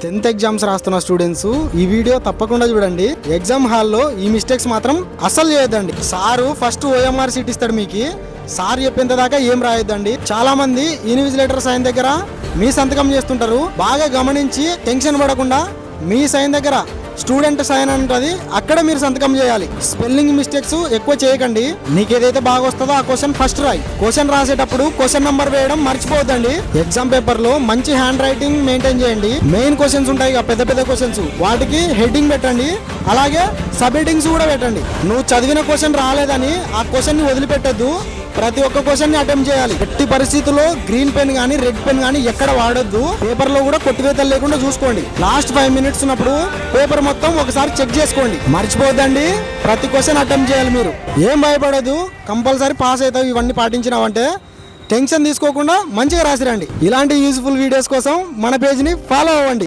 10th exams రాస్తున్న students ఈ video తప్పకుండా చూడండి. ఎగ్జామ్ హాల్లో ఈ మిస్టేక్స్ మాత్రం అస్సలు చేయొద్దండి. సారు ఫస్ట్ OMR సీట్ ఇస్తాడు మీకు. సార్ చెప్పేంత దాకా ఏం రాయొద్దండి. చాలా మంది ఇన్విజిలేటర్ సైన్ దగ్గర మీ సంతకం చేస్తుంటారు. బాగా గమనించి టెన్షన్ పడకుండా మీ సైన్ దగ్గర స్టూడెంట్ సైన్ ఉంటుంది, అక్కడ మీరు సంతకం చేయాలి. స్పెల్లింగ్ మిస్టేక్స్ ఎక్కువ చేయకండి. నీకు ఏదైతే బాగా వస్తుందో ఆ క్వశ్చన్ ఫస్ట్ రాయి. క్వశ్చన్ రాసేటప్పుడు క్వశ్చన్ నంబర్ వేయడం మర్చిపోవద్దండి. ఎగ్జామ్ పేపర్ లో మంచి హ్యాండ్ రైటింగ్ మెయింటైన్ చేయండి. మెయిన్ క్వశ్చన్స్ ఉంటాయి, పెద్ద పెద్ద క్వశ్చన్స్, వాటికి హెడ్డింగ్ పెట్టండి. అలాగే సబ్ హెడ్డింగ్స్ కూడా పెట్టండి. నువ్వు చదివిన క్వశ్చన్ రాలేదని ఆ క్వశ్చన్ ని వదిలిపెట్టద్దు. ప్రతి ఒక్క క్వశ్చన్ ని అటెంప్ట్ చేయాలి. ఎట్టి పరిస్థితుల్లో గ్రీన్ పెన్ గానీ రెడ్ పెన్ గానీ ఎక్కడ వాడొద్దు. పేపర్ లో కూడా కొట్టివేతలు లేకుండా చూసుకోండి. లాస్ట్ 5 minutes ఉన్నప్పుడు పేపర్ మొత్తం ఒకసారి చెక్ చేసుకోండి. మర్చిపోద్దండి, ప్రతి క్వశ్చన్ అటెంప్ట్ చేయాలి. మీరు ఏం భయపడదు, కంపల్సరీ పాస్ అవుతావు. ఇవన్నీ పాటించినావంటే టెన్షన్ తీసుకోకుండా మంచిగా రాసిరండి. ఇలాంటి యూజ్ఫుల్ వీడియోస్ కోసం మన పేజ్ ని ఫాలో అవ్వండి.